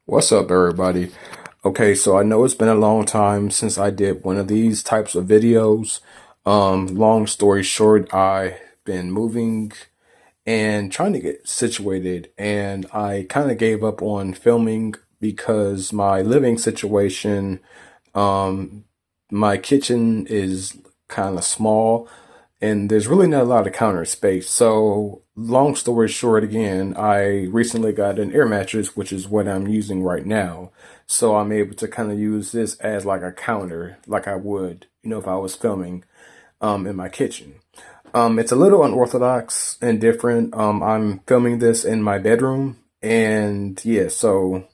What's up, everybody? Okay, so I know it's been a long time since I did one of these types of videos. Long story short, I've been moving and trying to get situated, and I kind of gave up on filming because my living situation, um, my kitchen is kind of small, and there's really not a lot of counter space. So, long story short, again, I recently got an air mattress, which is what I'm using right now. So I'm able to kind of use this as like a counter, like I would, if I was filming in my kitchen. It's a little unorthodox and different. I'm filming this in my bedroom, and yeah, so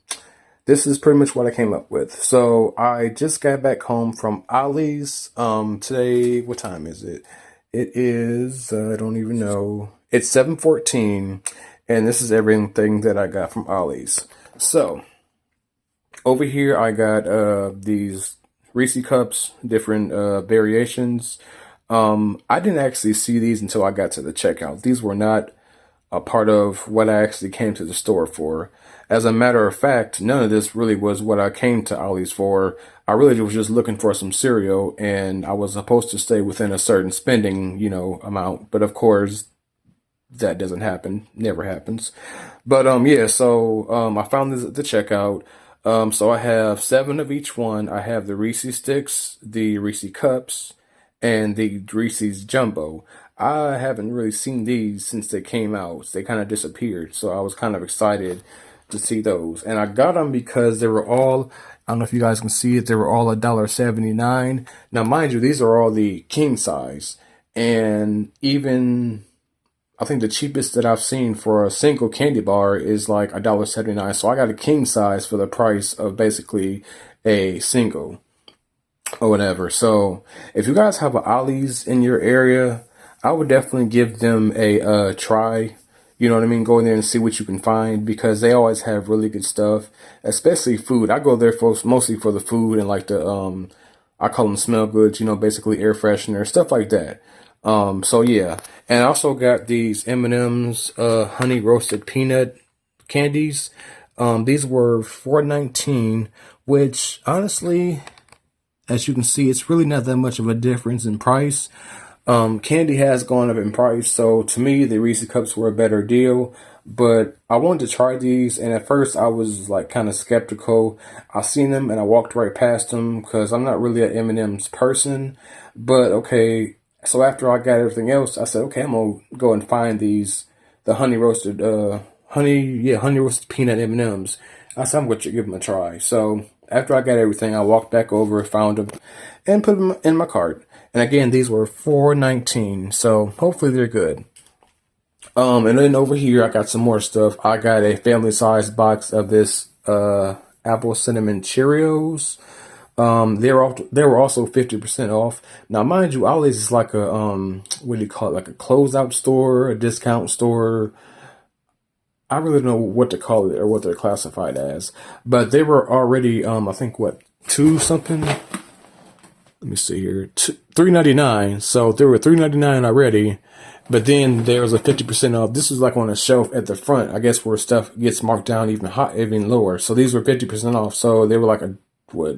this is pretty much what I came up with. So I just got back home from Ollie's. Today, what time is it? It is, I don't even know. It's 7:14, and this is everything that I got from Ollie's. So over here I got these Reese cups, different variations. I didn't actually see these until I got to the checkout. These were not a part of what I actually came to the store for. As a matter of fact, none of this really was what I came to Ollie's for. I really was just looking for some cereal, and I was supposed to stay within a certain spending, amount. But of course, that doesn't happen. Never happens. But yeah, so I found this at the checkout. So I have seven of each one. I have the Reese sticks, the Reese cups, and the Reese's Jumbo. I haven't really seen these since they came out. They kind of disappeared, so I was kind of excited to see those. And I got them because they were all, I don't know if you guys can see it, they were all $1.79. Now, mind you, these are all the king size. And even, I think the cheapest that I've seen for a single candy bar is like $1.79. So I got a king size for the price of basically a single or whatever. So if you guys have an Ollie's in your area, I would definitely give them a try. You know what I mean? Go in there and see what you can find because they always have really good stuff, especially food. I go there for mostly for the food and like the I call them smell goods. Basically air freshener stuff like that. So yeah, and I also got these M&M's honey roasted peanut candies. These were $4.19, which honestly, as you can see, it's really not that much of a difference in price. Candy has gone up in price, so to me, the Reese cups were a better deal. But I wanted to try these, and at first I was like kind of skeptical. I seen them and I walked right past them because I'm not really an M&M's person. But okay, so after I got everything else, I said, okay, I'm gonna go and find the honey roasted, honey roasted peanut M&Ms. I said I'm gonna give them a try. So after I got everything, I walked back over, found them, and put them in my cart. And again, these were $4.19, so hopefully they're good. And then over here, I got some more stuff. I got a family-sized box of this apple cinnamon Cheerios. They were also 50% off. Now, mind you, Ollie's is like a what do you call it? Like a closeout store, a discount store. I really don't know what to call it or what they're classified as, but they were already I think what, two something. Let me see here, $3.99. So they were $3.99 already, but then there was a 50% off. This was like on a shelf at the front, I guess, where stuff gets marked down even lower. So these were 50% off. So they were like a what?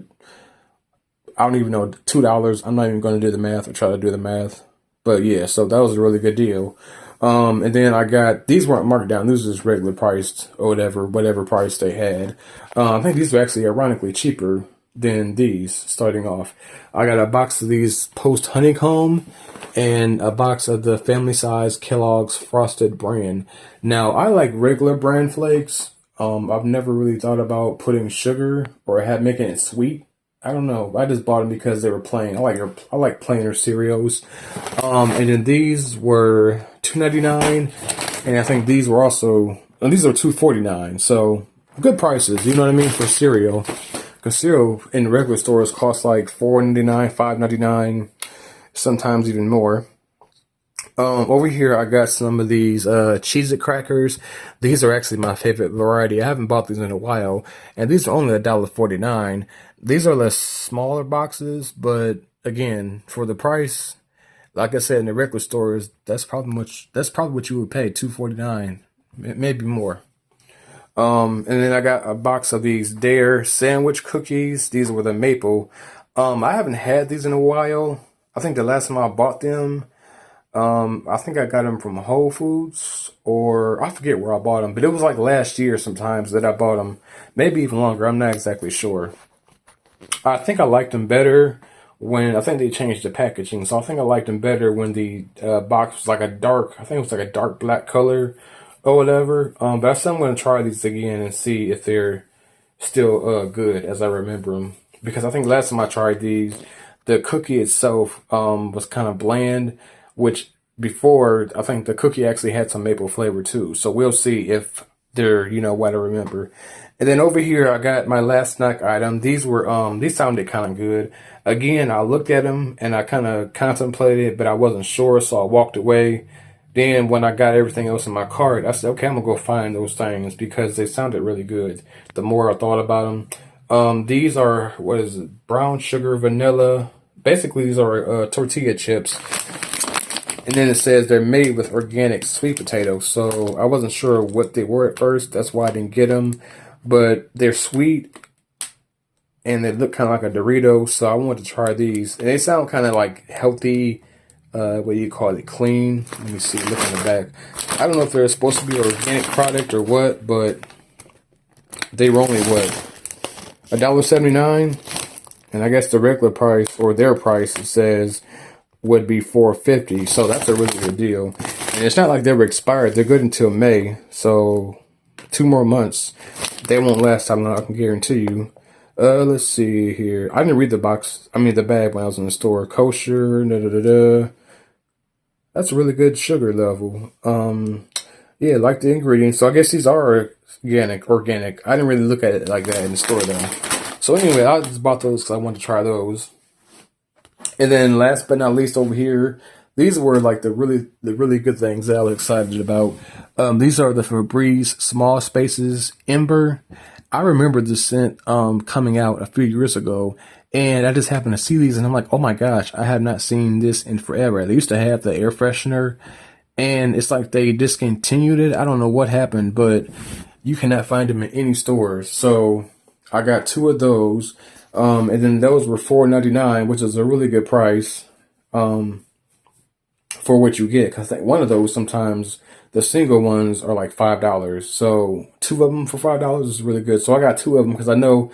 I don't even know, $2. I'm not even going to do the math or try to do the math, but yeah. So that was a really good deal. And then I got, these weren't marked down. These were just regular priced or whatever price they had. I think these were actually ironically cheaper than these starting off. I got a box of these Post Honeycomb and a box of the family size Kellogg's Frosted Bran. Now, I like regular bran flakes. I've never really thought about putting sugar or making it sweet. I don't know. I just bought them because they were plain. I like plainer cereals. And then these were $2.99, and I think these were also, and these are $2.49. So good prices. You know what I mean, for cereal. Because cereal in regular stores costs like $4.99, $5.99, sometimes even more. Over here, I got some of these Cheez-It crackers. These are actually my favorite variety. I haven't bought these in a while, and these are only $1.49. These are less smaller boxes, but again, for the price, like I said, in the regular stores, that's probably what you would pay, $2.49, maybe more. And then I got a box of these Dare sandwich cookies. These were the maple. I haven't had these in a while. I think the last time I bought them, I think I got them from Whole Foods, or I forget where I bought them, but it was like last year sometimes that I bought them. Maybe even longer. I'm not exactly sure. I think I liked them better when I think they changed the packaging. So I think I liked them better when the box was like a dark, I think it was like a dark black color or whatever. But I still am going to try these again and see if they're still good as I remember them. Because I think last time I tried these, the cookie itself was kind of bland, which before I think the cookie actually had some maple flavor too. So we'll see if they're, what I remember. And then over here I got my last snack item. These were these sounded kind of good. Again, I looked at them and I kind of contemplated, but I wasn't sure, so I walked away. Then when I got everything else in my cart, I said, okay, I'm gonna go find those things because they sounded really good. The more I thought about them, these are, what is it? Brown sugar vanilla. Basically, these are tortilla chips. And then it says they're made with organic sweet potatoes. So I wasn't sure what they were at first. That's why I didn't get them. But they're sweet and they look kind of like a Dorito. So I wanted to try these. And they sound kind of like healthy. What do you call it? Clean. Let me see. Look on the back. I don't know if they're supposed to be an organic product or what, but they were only what? $1.79. And I guess the regular price or their price, it says, would be $4.50. So that's a really good deal. And it's not like they were expired. They're good until May. So 2 more months. They won't last that long, I can guarantee you. Let's see here. I didn't read the bag when I was in the store. Kosher, da da da da. That's a really good sugar level. Yeah, like the ingredients. So I guess these are organic. I didn't really look at it like that in the store though. So anyway, I just bought those because I wanted to try those. And then last but not least over here, these were like the really good things that I was excited about. These are the Febreze Small Spaces Ember. I remember this scent coming out a few years ago, and I just happened to see these, and I'm like, oh my gosh, I have not seen this in forever. They used to have the air freshener, and it's like they discontinued it. I don't know what happened, but you cannot find them in any stores. So I got 2 of those. And then those were $4.99, which is a really good price for what you get. Because one of those, sometimes the single ones are like $5. So 2 of them for $5 is really good. So I got 2 of them because I know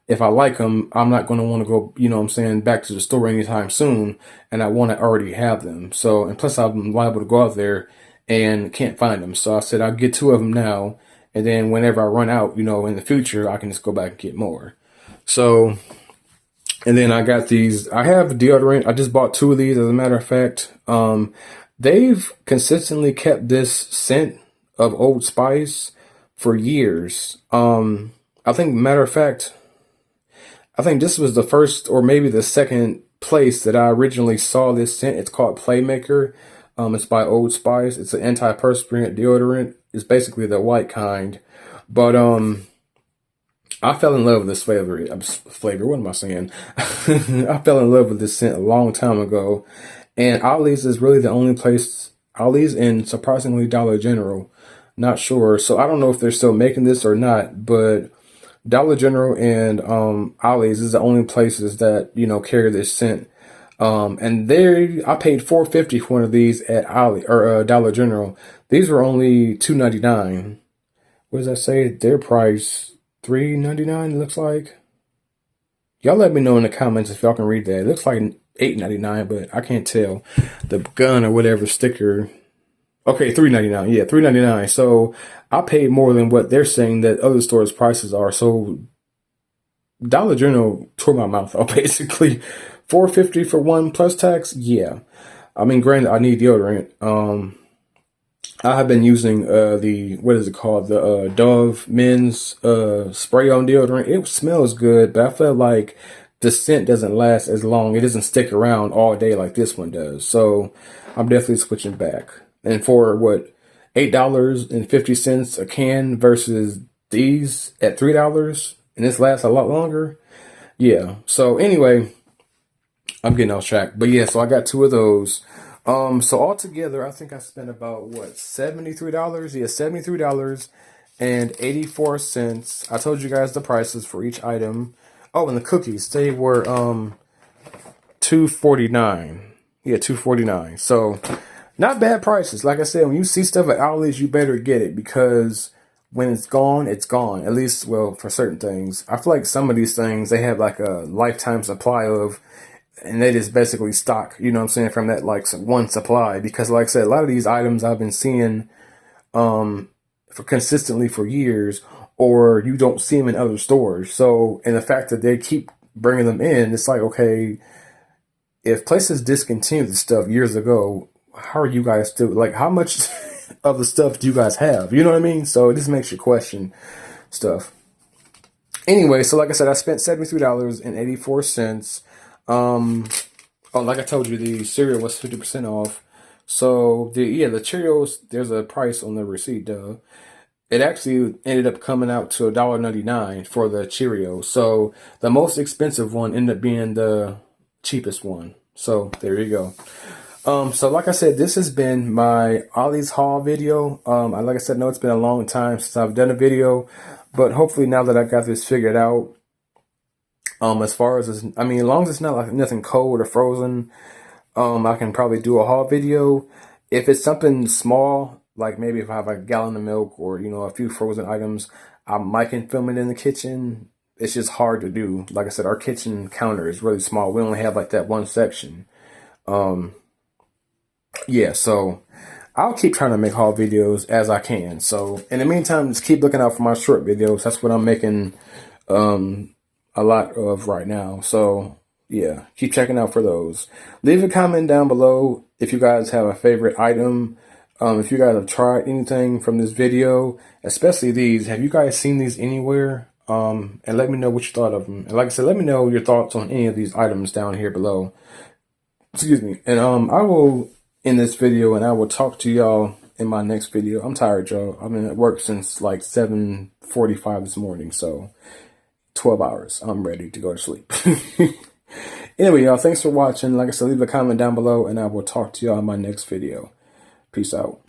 if I like them, I'm not going to want to go, back to the store anytime soon. And I want to already have them. So, and plus I'm liable to go out there and can't find them. So I said I'll get 2 of them now. And then whenever I run out, in the future, I can just go back and get more. So, and then I got these. I have deodorant. I just bought 2 of these, as a matter of fact. They've consistently kept this scent of Old Spice for years. I think, matter of fact, I think this was the first or maybe the second place that I originally saw this scent. It's called Playmaker. It's by Old Spice. It's an antiperspirant deodorant. It's basically the white kind. But, I fell in love with this flavor. What am I saying? I fell in love with this scent a long time ago. And Ollie's is really the only place. Ollie's and surprisingly Dollar General. Not sure. So I don't know if they're still making this or not. But Dollar General and Ollie's is the only places that, carry this scent. And I paid $4.50 for one of these at Dollar General. These were only $2.99. What does that say? Their price $3.99. It looks like. Y'all let me know in the comments if y'all can read that. It looks like $8.99, but I can't tell. The gun or whatever sticker. Okay, $3.99. Yeah, $3.99. So I paid more than what they're saying that other stores' prices are. So Dollar General tore my mouth out basically. $4.50 for one plus tax. Yeah, I mean, granted, I need deodorant. I have been using what is it called? The Dove men's spray on deodorant. It smells good, but I feel like the scent doesn't last as long. It doesn't stick around all day like this one does. So I'm definitely switching back. And for what, $8.50 a can versus these at $3, and this lasts a lot longer. Yeah. So anyway, I'm getting off track. But yeah, so I got 2 of those. So altogether, I think I spent about $73? Yeah, $73. and 84 cents. I told you guys the prices for each item. Oh, and the cookies, they were $2.49. Yeah, $2.49. So not bad prices. Like I said, when you see stuff at Ollie's, you better get it, because when it's gone, it's gone. At least, well, for certain things. I feel like some of these things, they have like a lifetime supply of, and they just basically stock, you know what I'm saying, from that like one supply. Because like I said, a lot of these items I've been seeing for consistently for years, or you don't see them in other stores. So, and the fact that they keep bringing them in, it's like, okay, if places discontinued the stuff years ago, how are you guys still, like, how much of the stuff do you guys have? You know what I mean? So it just makes you question stuff. Anyway, so like I said, I spent $73.84. Oh, like I told you, the cereal was 50% off. So the Cheerios, there's a price on the receipt, duh. It actually ended up coming out to $1.99 for the Cheerios. So the most expensive one ended up being the cheapest one. So there you go. So like I said, this has been my Ollie's Haul video. Like I said, no, it's been a long time since I've done a video, but hopefully now that I got this figured out, as far as, as long as it's not like nothing cold or frozen, I can probably do a haul video. If it's something small, like maybe if I have a gallon of milk or, you know, a few frozen items, I might can film it in the kitchen. It's just hard to do. Like I said, our kitchen counter is really small. We only have like that one section. Yeah, so I'll keep trying to make haul videos as I can. So in the meantime, just keep looking out for my short videos. That's what I'm making a lot of right now. So yeah, keep checking out for those. Leave a comment down below if you guys have a favorite item. If you guys have tried anything from this video, especially these, have you guys seen these anywhere? And let me know what you thought of them. And like I said, let me know your thoughts on any of these items down here below. Excuse me. And I will end this video, and I will talk to y'all in my next video. I'm tired, y'all. I've been at work since like 7:45 this morning, so 12 hours. I'm ready to go to sleep. Anyway, y'all, thanks for watching. Like I said, leave a comment down below, and I will talk to y'all in my next video. Peace out.